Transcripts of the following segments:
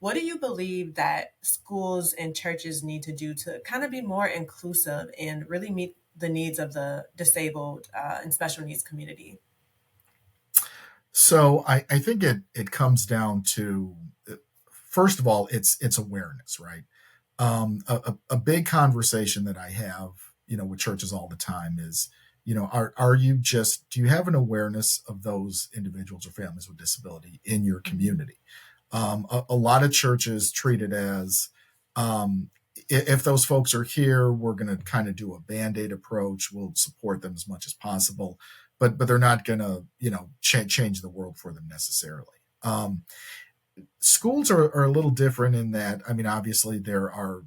what do you believe that schools and churches need to do to kind of be more inclusive and really meet the needs of the disabled and special needs community? So I think it comes down to, first of all, it's awareness, right? A big conversation that I have, with churches all the time is, are you just, do you have an awareness of those individuals or families with disability in your community? A lot of churches treat it as, if those folks are here, we're going to kind of do a band-aid approach. We'll support them as much as possible, but they're not going to, change the world for them necessarily. Schools are a little different in that, I mean, obviously there are,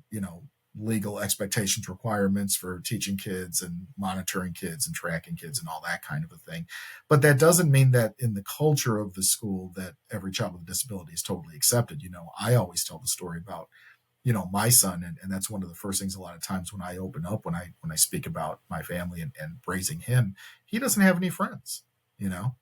legal expectations, requirements for teaching kids and monitoring kids and tracking kids and all that kind of a thing. But that doesn't mean that in the culture of the school that every child with a disability is totally accepted. I always tell the story about, my son, and that's one of the first things a lot of times when I open up, when I speak about my family and raising him, he doesn't have any friends, you know.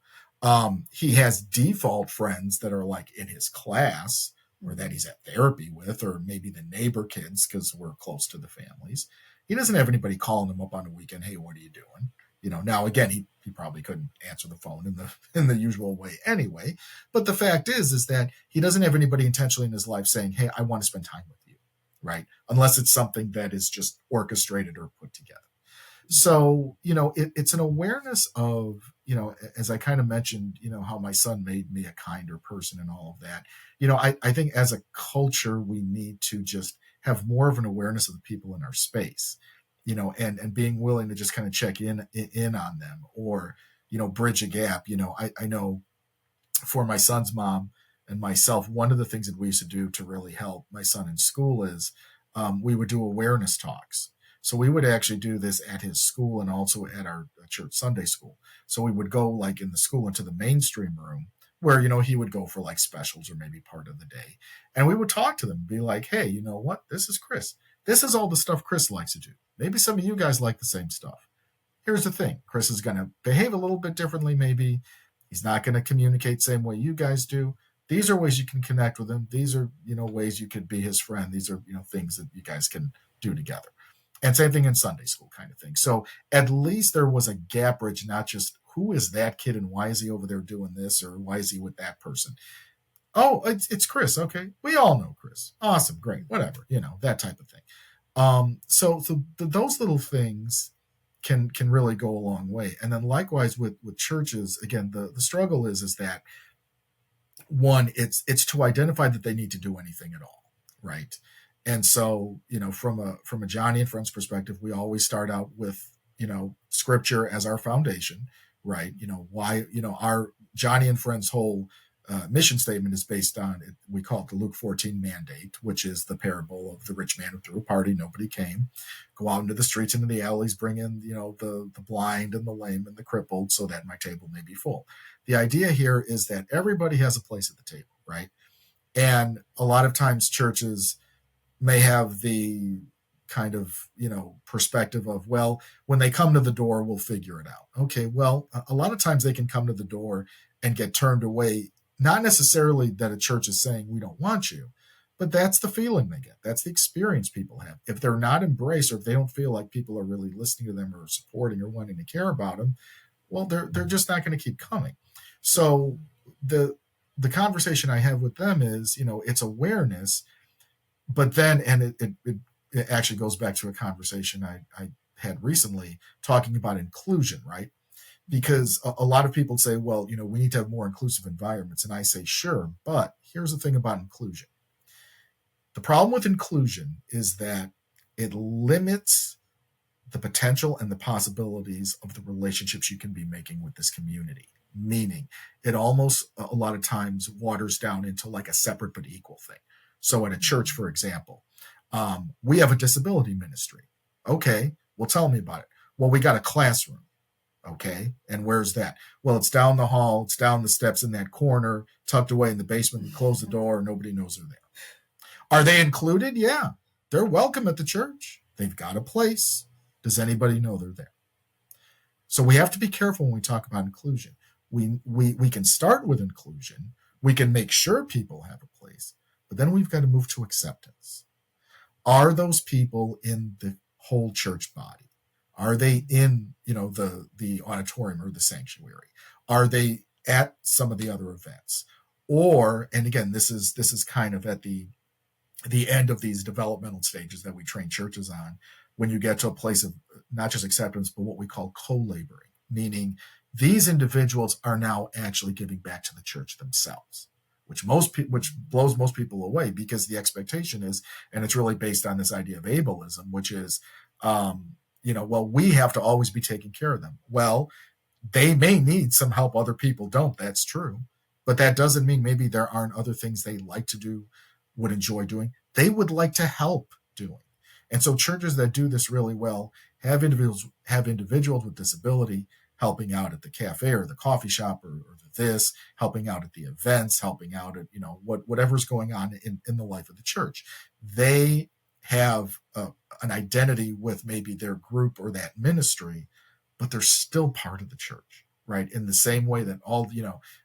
He has default friends that are like in his class or that he's at therapy with, or maybe the neighbor kids because we're close to the families. He doesn't have anybody calling him up on the weekend. Hey, what are you doing? Now again, he probably couldn't answer the phone in the usual way anyway. But the fact is that he doesn't have anybody intentionally in his life saying, hey, I want to spend time with you, right? Unless it's something that is just orchestrated or put together. So, it's an awareness of, as I kind of mentioned, how my son made me a kinder person and all of that. I think as a culture, we need to just have more of an awareness of the people in our space, and being willing to just kind of check in on them or, bridge a gap. I know for my son's mom and myself, one of the things that we used to do to really help my son in school is we would do awareness talks. So we would actually do this at his school and also at our church Sunday school. So we would go like in the school into the mainstream room where, he would go for like specials or maybe part of the day. And we would talk to them and be like, hey, you know what? This is Chris. This is all the stuff Chris likes to do. Maybe some of you guys like the same stuff. Here's the thing. Chris is going to behave a little bit differently maybe. He's not going to communicate the same way you guys do. These are ways you can connect with him. These are, ways you could be his friend. These are, things that you guys can do together. And same thing in Sunday school kind of thing. So at least there was a gap bridge, not just who is that kid and why is he over there doing this or why is he with that person? Oh, it's Chris. Okay. We all know Chris. Awesome. Great. Whatever, that type of thing. Those little things can really go a long way. And then likewise with churches, again, the struggle is that one, it's to identify that they need to do anything at all. Right. And so, from a Johnny and Friends perspective, we always start out with, scripture as our foundation, right? Why, our Johnny and Friends whole mission statement is based on, we call it the Luke 14 mandate, which is the parable of the rich man who threw a party, nobody came. Go out into the streets, into the alleys, bring in, the blind and the lame and the crippled so that my table may be full. The idea here is that everybody has a place at the table, right? And a lot of times churches may have the kind of, perspective of, well, when they come to the door, we'll figure it out. Okay, well, a lot of times they can come to the door and get turned away, not necessarily that a church is saying we don't want you, but that's the feeling they get. That's the experience people have. If they're not embraced or if they don't feel like people are really listening to them or supporting or wanting to care about them, well, they're just not going to keep coming. So the conversation I have with them is, it's awareness. But then, and it actually goes back to a conversation I had recently talking about inclusion, right? Because a lot of people say, well, we need to have more inclusive environments. And I say, sure, but here's the thing about inclusion. The problem with inclusion is that it limits the potential and the possibilities of the relationships you can be making with this community. Meaning, it almost a lot of times waters down into like a separate but equal thing. So at a church, for example, we have a disability ministry. Okay, well, tell me about it. Well, we got a classroom. Okay, and where's that? Well, it's down the hall. It's down the steps in that corner, tucked away in the basement. We close the door. Nobody knows they're there. Are they included? Yeah, they're welcome at the church. They've got a place. Does anybody know they're there? So we have to be careful when we talk about inclusion. We can start with inclusion. We can make sure people have a place. But then we've got to move to acceptance. Are those people in the whole church body? Are they in, the auditorium or the sanctuary? Are they at some of the other events? Or, and again, this is kind of at the end of these developmental stages that we train churches on, when you get to a place of not just acceptance, but what we call co-laboring, meaning these individuals are now actually giving back to the church themselves, which blows most people away, because the expectation is, and it's really based on this idea of ableism, which is, well, we have to always be taking care of them. Well, they may need some help, other people don't. That's true. But that doesn't mean maybe there aren't other things they like to do, would enjoy doing, they would like to help doing. And so churches that do this really well have individuals with disability helping out at the cafe or the coffee shop, or this, helping out at the events, helping out at, whatever's going on in the life of the church. They have an identity with maybe their group or that ministry, but they're still part of the church, right? In the same way that all,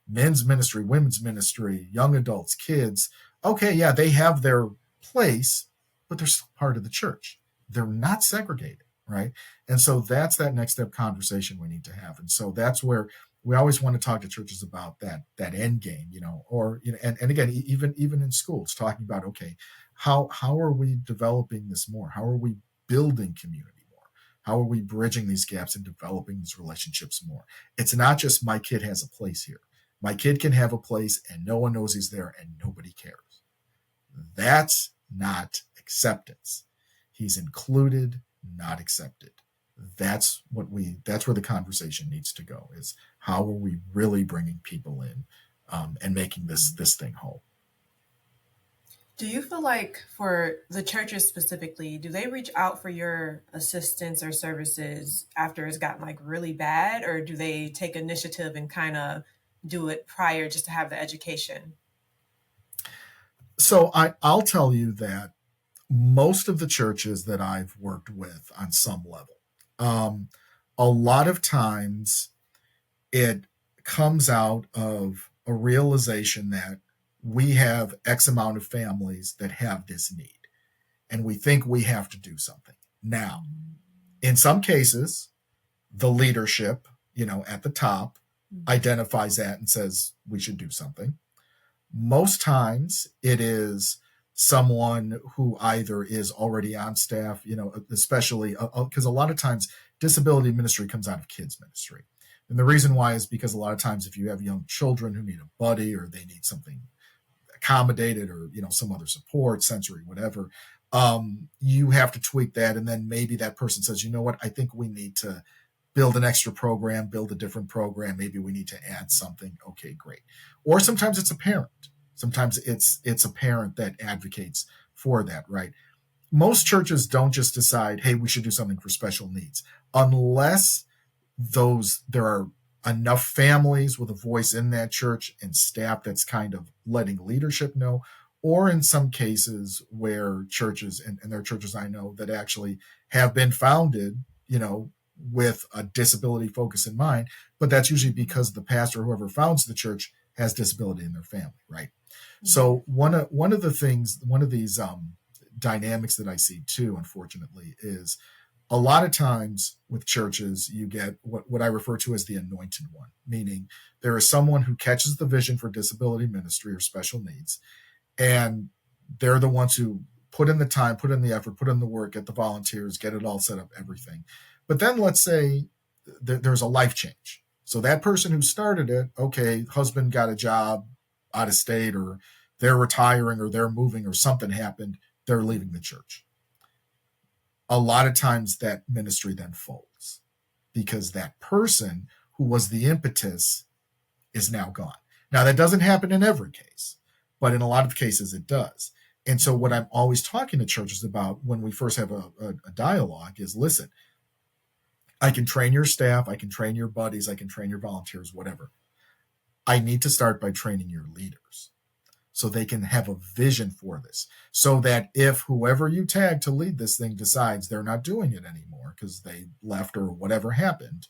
men's ministry, women's ministry, young adults, kids, okay, yeah, they have their place, but they're still part of the church. They're not segregated, right? And so that's that next step conversation we need to have. And so that's where we always want to talk to churches about that end game, or, and again, even in schools, talking about, okay, how are we developing this more? How are we building community more? How are we bridging these gaps and developing these relationships more? It's not just my kid has a place here. My kid can have a place and no one knows he's there and nobody cares. That's not acceptance. He's included, not accepted. That's where the conversation needs to go, is how are we really bringing people in, and making this thing whole. Do you feel like for the churches specifically, do they reach out for your assistance or services after it's gotten like really bad, or do they take initiative and kind of do it prior just to have the education? So I'll tell you that most of the churches that I've worked with on some level, a lot of times it comes out of a realization that we have X amount of families that have this need, and we think we have to do something. Now, in some cases, the leadership, at the top identifies that and says we should do something. Most times it is someone who either is already on staff, especially because a lot of times disability ministry comes out of kids ministry. And the reason why is because a lot of times if you have young children who need a buddy, or they need something accommodated, or, some other support, sensory, whatever, you have to tweak that. And then maybe that person says, you know what, I think we need to build an extra program, build a different program. Maybe we need to add something. Okay, great. Or sometimes it's a parent. Sometimes it's a parent that advocates for that, right? Most churches don't just decide, hey, we should do something for special needs, unless there are enough families with a voice in that church and staff that's kind of letting leadership know, or in some cases where churches, and there are churches I know that actually have been founded, with a disability focus in mind, but that's usually because the pastor, whoever founds the church, has disability in their family, right? Mm-hmm. So one of these dynamics that I see too, unfortunately, is a lot of times with churches, you get what I refer to as the anointed one, meaning there is someone who catches the vision for disability ministry or special needs, and they're the ones who put in the time, put in the effort, put in the work, get the volunteers, get it all set up, everything. But then let's say there's a life change. So that person who started it, okay, husband got a job out of state, or they're retiring, or they're moving, or something happened, they're leaving the church. A lot of times that ministry then folds because that person who was the impetus is now gone. Now, that doesn't happen in every case, but in a lot of cases it does. And so what I'm always talking to churches about when we first have a dialogue is, listen, I can train your staff, I can train your buddies, I can train your volunteers, whatever. I need to start by training your leaders so they can have a vision for this, so that if whoever you tag to lead this thing decides they're not doing it anymore because they left or whatever happened,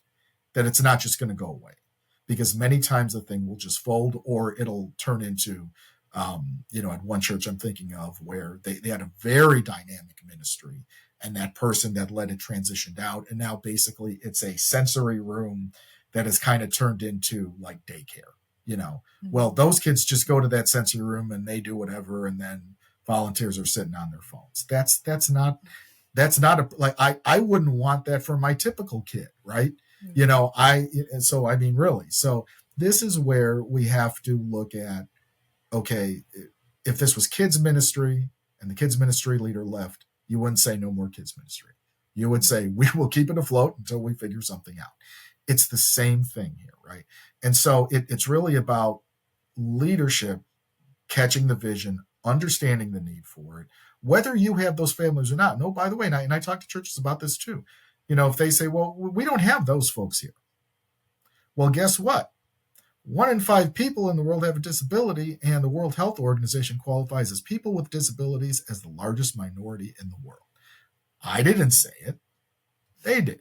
that it's not just going to go away. Because many times the thing will just fold, or it'll turn into At one church I'm thinking of where they had a very dynamic ministry, and that person that led it transitioned out. And now basically it's a sensory room that has kind of turned into like daycare. Well, Mhm. those kids just go to that sensory room and they do whatever, and then volunteers are sitting on their phones. That's not a like I wouldn't want that for my typical kid, right? Mhm. I mean, really. So this is where we have to look at, okay, if this was kids ministry and the kids ministry leader left, you wouldn't say no more kids ministry. You would say we will keep it afloat until we figure something out. It's the same thing here, right? And so it's really about leadership catching the vision, understanding the need for it, whether you have those families or not. No, by the way, and I talk to churches about this too. If they say, well, we don't have those folks here. Well, guess what? 1 in 5 people in the world have a disability, and the World Health Organization qualifies as people with disabilities as the largest minority in the world. I didn't say it, they did.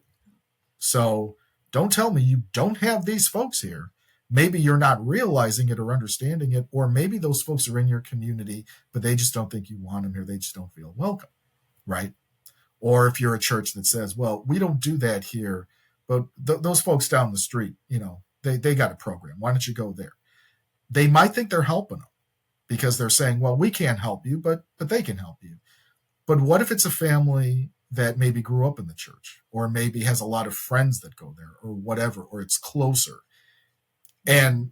So don't tell me you don't have these folks here. Maybe you're not realizing it or understanding it, or maybe those folks are in your community, but they just don't think you want them here. They just don't feel welcome, right? Or if you're a church that says, well, we don't do that here, but those folks down the street, they got a program. Why don't you go there? They might think they're helping them because they're saying, well, we can't help you, but they can help you. But what if it's a family that maybe grew up in the church, or maybe has a lot of friends that go there, or whatever, or it's closer? And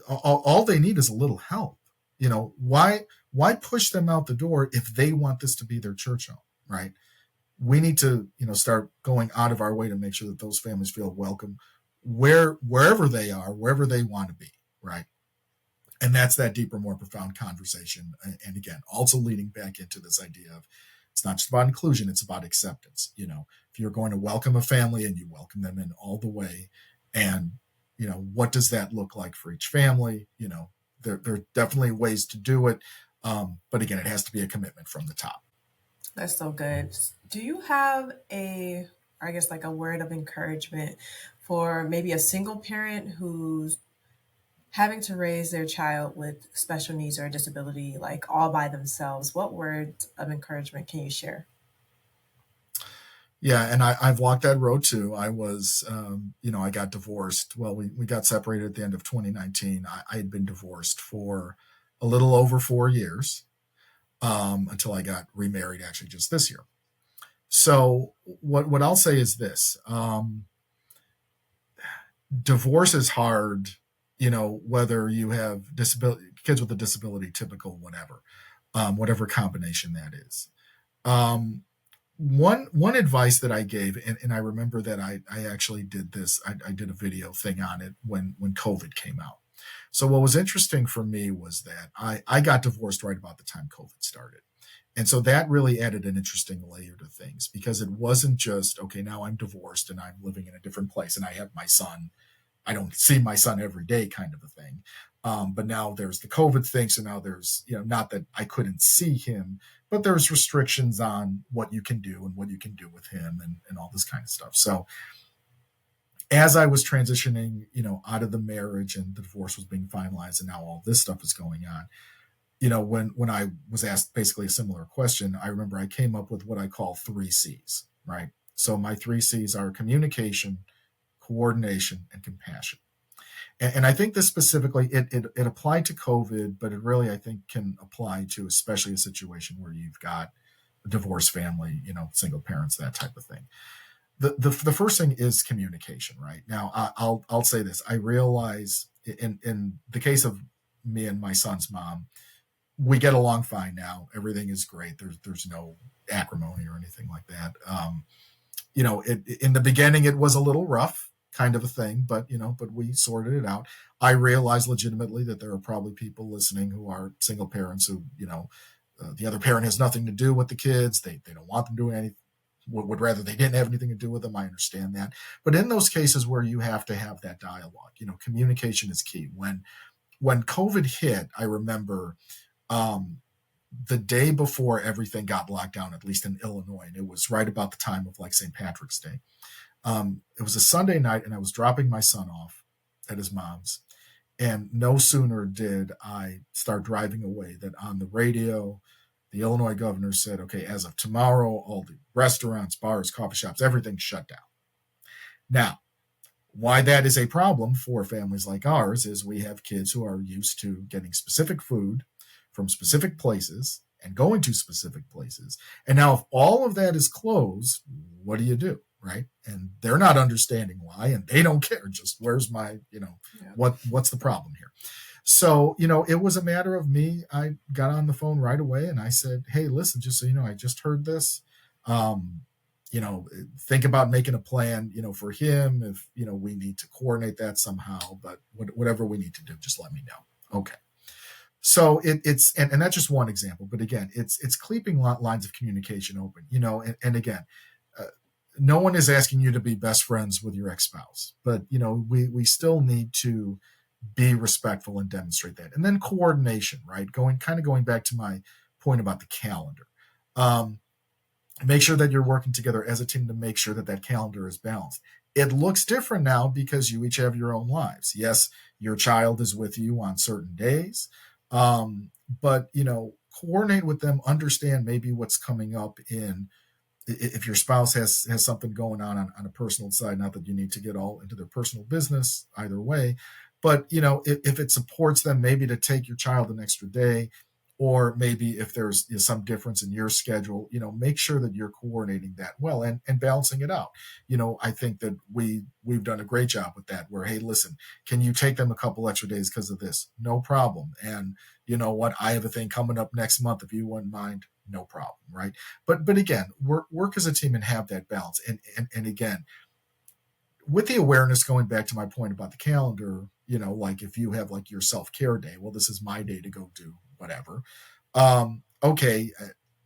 all they need is a little help. Why push them out the door if they want this to be their church home, right? We need to start going out of our way to make sure that those families feel welcome wherever they are, wherever they want to be, right? And that's that deeper, more profound conversation. And again, also leading back into this idea of, it's not just about inclusion, it's about acceptance. If you're going to welcome a family, and you welcome them in all the way, and what does that look like for each family? There are definitely ways to do it, but again, it has to be a commitment from the top. That's so good. Do you have I guess, like a word of encouragement for maybe a single parent who's having to raise their child with special needs or a disability, like all by themselves? What words of encouragement can you share? Yeah, and I've walked that road too. I got divorced. Well, we got separated at the end of 2019. I had been divorced for a little over 4 years, until I got remarried actually just this year. So what I'll say is this: divorce is hard. Whether you have disability, kids with a disability, typical, whatever combination that is. Um, one advice that I gave, and I remember that I actually did this. I did a video thing on it when COVID came out. So what was interesting for me was that I got divorced right about the time COVID started. And so that really added an interesting layer to things, because it wasn't just, okay, now I'm divorced and I'm living in a different place and I have my son. I don't see my son every day, kind of a thing. But now there's the COVID thing. So now there's, not that I couldn't see him, but there's restrictions on what you can do and what you can do with him, and all this kind of stuff. So as I was transitioning, out of the marriage, and the divorce was being finalized, and now all this stuff is going on, when I was asked basically a similar question, I remember I came up with what I call 3 C's, right? So my 3 C's are communication, coordination, and compassion. And I think this specifically, it applied to COVID, but it really, I think, can apply to especially a situation where you've got a divorced family, single parents, that type of thing. The first thing is communication, right? Now, I'll say this: I realize in the case of me and my son's mom, we get along fine now. Everything is great. There's no acrimony or anything like that. In the beginning, it was a little rough, kind of a thing, but we sorted it out. I realized legitimately that there are probably people listening who are single parents who, the other parent has nothing to do with the kids. They don't want them doing anything. Would rather they didn't have anything to do with them. I understand that. But in those cases where you have to have that dialogue, communication is key. When COVID hit, I remember, the day before everything got locked down, at least in Illinois, and it was right about the time of like St. Patrick's Day. It was a Sunday night, and I was dropping my son off at his mom's, And no sooner did I start driving away that on the radio, the Illinois governor said, okay, as of tomorrow, all the restaurants, bars, coffee shops, everything's shut down. Now, why that is a problem for families like ours is we have kids who are used to getting specific food from specific places and going to specific places. And now, if all of that is closed, what do you do? Right. And they're not understanding why, and they don't care. Just where's my, Yeah. what's the problem here? So, it was a matter of me. I got on the phone right away and I said, hey, listen, just so you know, I just heard this. Um, think about making a plan, for him if, we need to coordinate that somehow, but whatever we need to do, just let me know. Okay. So and that's just one example, but again, it's keeping lines of communication open, and again, uh, no one is asking you to be best friends with your ex-spouse, but, we still need to be respectful and demonstrate that. And then coordination, right? Going back to my point about the calendar. Um, Make sure that you're working together as a team to make sure that that calendar is balanced. It looks different now because you each have your own lives. Yes, your child is with you on certain days, but coordinate with them, understand maybe what's coming up in, if your spouse has something going on a personal side. Not that you need to get all into their personal business either way, but if it supports them maybe to take your child an extra day, or maybe if there's some difference in your schedule, make sure that you're coordinating that well and balancing it out. I think that we've done a great job with that, where, hey, listen, can you take them a couple extra days because of this? No problem. And you know what, I have a thing coming up next month, if you wouldn't mind, no problem, right? But again, work as a team and have that balance. And again, with the awareness, going back to my point about the calendar, like if you have like your self-care day, well, this is my day to go do whatever. Okay,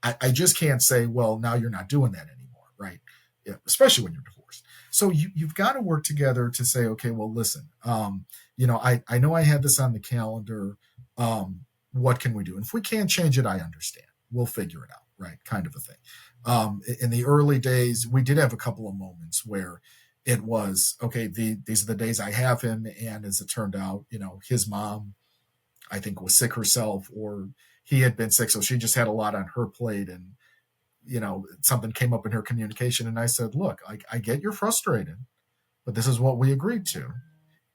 I just can't say, well, now you're not doing that anymore, right? Yeah, especially when you're divorced. So you've got to work together to say, okay, well, listen, I know I had this on the calendar. What can we do? And if we can't change it, I understand. We'll figure it out, right? Kind of a thing. In the early days, we did have a couple of moments where it was, okay, these are the days I have him. And as it turned out, his mom, I think, was sick herself, or he had been sick. So she just had a lot on her plate. And, something came up in her communication. And I said, look, I get you're frustrated, but this is what we agreed to.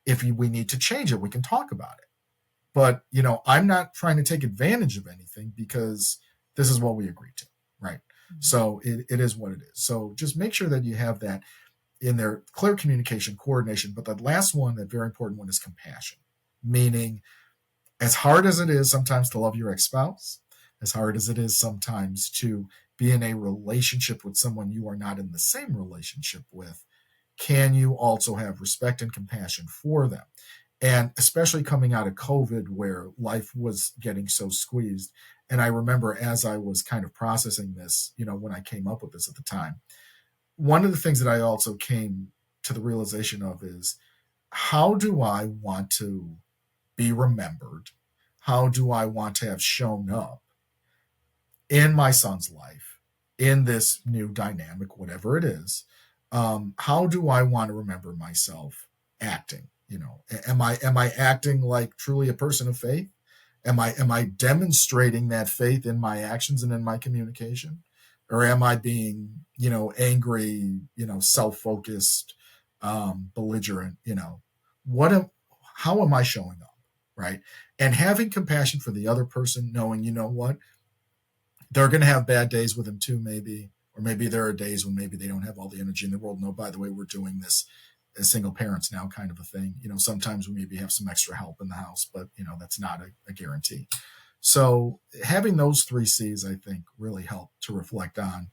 If we need to change it, we can talk about it. But, I'm not trying to take advantage of anything because this is what we agreed to. Right. Mm-hmm. So it is what it is. So just make sure that you have that in their clear communication, coordination. But the last one, that very important one, is compassion. Meaning, as hard as it is sometimes to love your ex-spouse, as hard as it is sometimes to be in a relationship with someone you are not in the same relationship with, can you also have respect and compassion for them? And especially coming out of COVID, where life was getting so squeezed. And I remember, as I was kind of processing this, when I came up with this at the time, one of the things that I also came to the realization of is, how do I want to be remembered? How do I want to have shown up in my son's life, in this new dynamic, whatever it is? How do I want to remember myself acting? Am I acting like truly a person of faith? Am I demonstrating that faith in my actions and in my communication? Or am I being, angry, self-focused, belligerent? How am I showing up? Right. And having compassion for the other person, knowing, what, they're going to have bad days with him too, maybe, or maybe there are days when maybe they don't have all the energy in the world. No, by the way, we're doing this as single parents now, kind of a thing. Sometimes we maybe have some extra help in the house, but that's not a guarantee. So having those three C's, I think, really help to reflect on,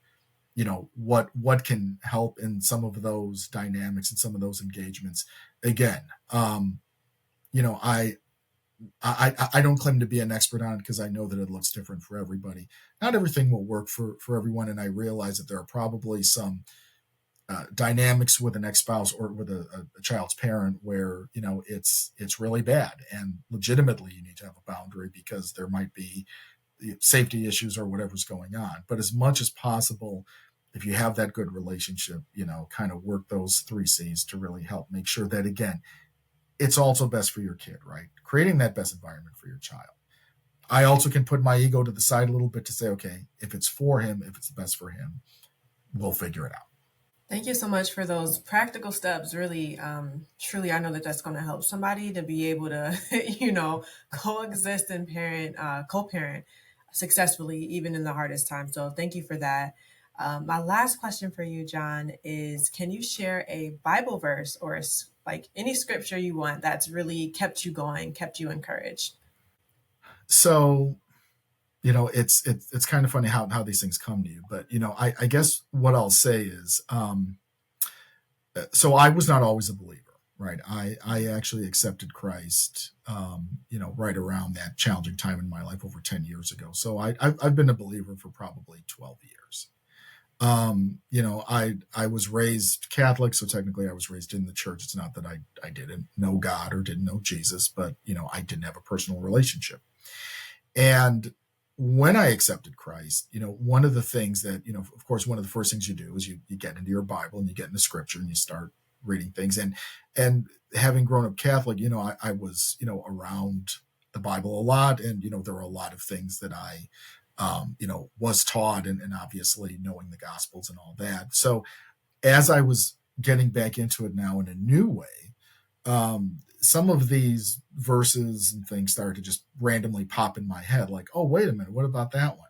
what can help in some of those dynamics and some of those engagements. Again, I don't claim to be an expert on it, because I know that it looks different for everybody. Not everything will work for everyone, and I realize that there are probably some dynamics with an ex-spouse or with a child's parent where it's really bad, and legitimately you need to have a boundary because there might be safety issues or whatever's going on. But as much as possible, if you have that good relationship, kind of work those three C's to really help make sure that, again, it's also best for your kid, right? Creating that best environment for your child. I also can put my ego to the side a little bit to say, okay, if it's for him, if it's the best for him, we'll figure it out. Thank you so much for those practical steps. Really, truly, I know that that's going to help somebody to be able to, coexist and co-parent successfully, even in the hardest time. So, thank you for that. My last question for you, John, is: can you share a Bible verse or like any scripture you want that's really kept you going, kept you encouraged? So, it's kind of funny how these things come to you, but I guess what I'll say is, so I was not always a believer, right? I actually accepted Christ, right around that challenging time in my life over 10 years ago. So I've been a believer for probably 12 years. I was raised Catholic, so technically I was raised in the church. It's not that I didn't know God or didn't know Jesus, but I didn't have a personal relationship. And when I accepted Christ, one of the things that, of course, one of the first things you do is you get into your Bible and you get into scripture and you start reading things. And having grown up Catholic, I was, around the Bible a lot. And, there were a lot of things that I, was taught and obviously knowing the Gospels and all that. So as I was getting back into it now in a new way, some of these verses and things started to just randomly pop in my head, like, oh, wait a minute, what about that one?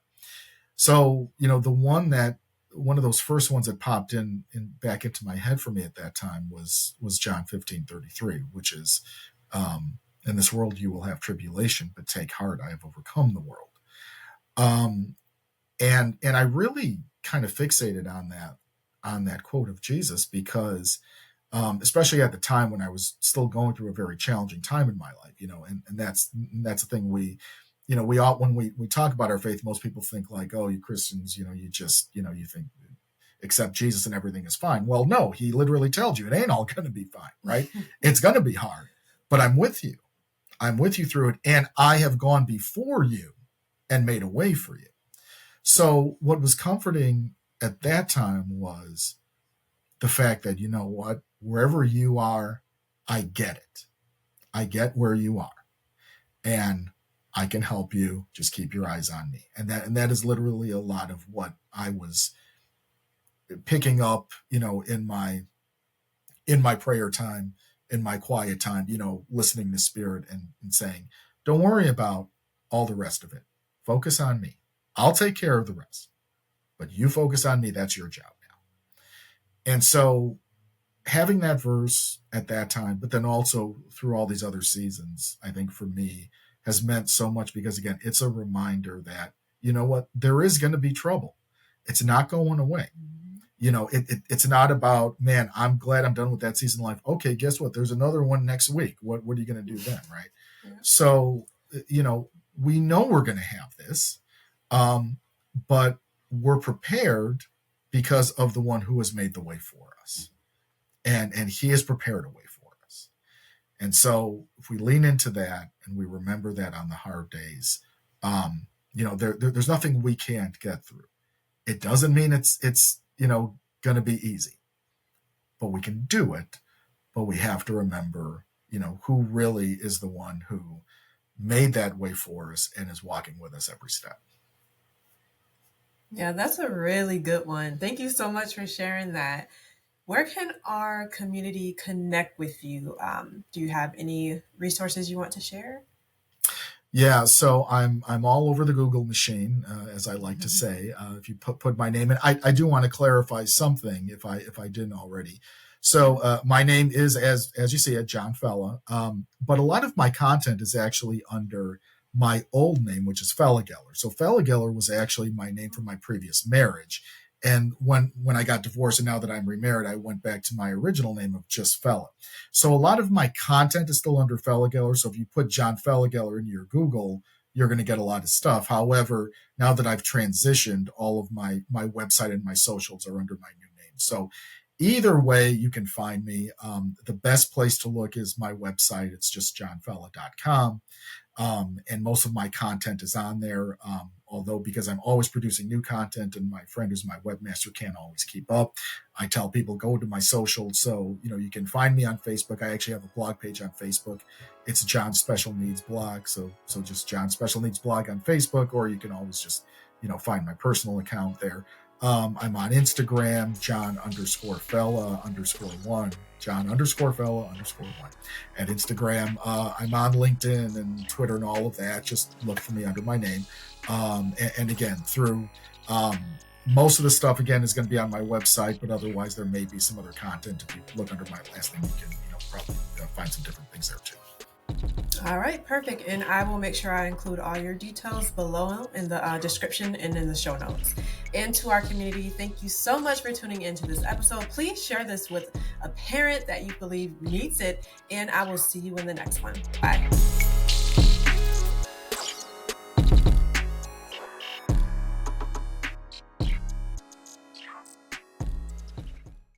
So, one of those first ones that popped in back into my head for me at that time was John 15:33, which is, in this world you will have tribulation, but take heart, I have overcome the world. Um, and I really kind of fixated on that quote of Jesus because, especially at the time when I was still going through a very challenging time in my life, and that's the thing we all, when we talk about our faith, most people think like, oh, you Christians, you just, you think accept Jesus and everything is fine. Well, no, he literally tells you it ain't all going to be fine, right? It's going to be hard, but I'm with you. I'm with you through it. And I have gone before you and made a way for you. So what was comforting at that time was the fact that, you know what, wherever you are, I get it. I get where you are. And I can help you. Just keep your eyes on me. And that is literally a lot of what I was picking up, in my prayer time, in my quiet time, listening to Spirit and saying, don't worry about all the rest of it. Focus on me. I'll take care of the rest. But you focus on me. That's your job now. And so having that verse at that time, but then also through all these other seasons, I think for me has meant so much because, again, it's a reminder that, you know what, there is going to be trouble. It's not going away. It's not about, man, I'm glad I'm done with that season of life. Okay, guess what? There's another one next week. What are you going to do then, right? Yeah. So, we know we're going to have this, but we're prepared because of the one who has made the way for us. And he has prepared a way for us. And so if we lean into that and we remember that on the hard days, there's nothing we can't get through. It doesn't mean it's going to be easy, but we can do it. But we have to remember, who really is the one who made that way for us and is walking with us every step. Yeah, that's a really good one. Thank you so much for sharing that. Where can our community connect with you? Do you have any resources you want to share? Yeah, so I'm all over the Google machine, as I like to say. If you put my name in, I do want to clarify something if I didn't already. So my name is as you see it, John Fela, but a lot of my content is actually under my old name, which is Fela Geller. So Fela Geller was actually my name from my previous marriage. And when I got divorced and now that I'm remarried, I went back to my original name of just Fela. So a lot of my content is still under Fela Geller. So if you put John Fela Geller into your Google, you're going to get a lot of stuff. However, now that I've transitioned, all of my website and my socials are under my new name. So either way, you can find me. The best place to look is my website. It's just johnfella.com. And most of my content is on there. although because I'm always producing new content and my friend who's my webmaster can't always keep up, I tell people go to my social. So, you can find me on Facebook. I actually have a blog page on Facebook. It's John Special Needs blog. So just John Special Needs blog on Facebook, or you can always just, find my personal account there. I'm on Instagram, John_Fela_1, John_Fela_1 at Instagram. I'm on LinkedIn and Twitter and all of that. Just look for me under my name. And again, through most of the stuff, again, is going to be on my website, but otherwise there may be some other content. If you look under my last name, you can probably find some different things there too. All right, perfect. And I will make sure I include all your details below in the description and in the show notes. And to our community, thank you so much for tuning into this episode. Please share this with a parent that you believe needs it, and I will see you in the next one. Bye.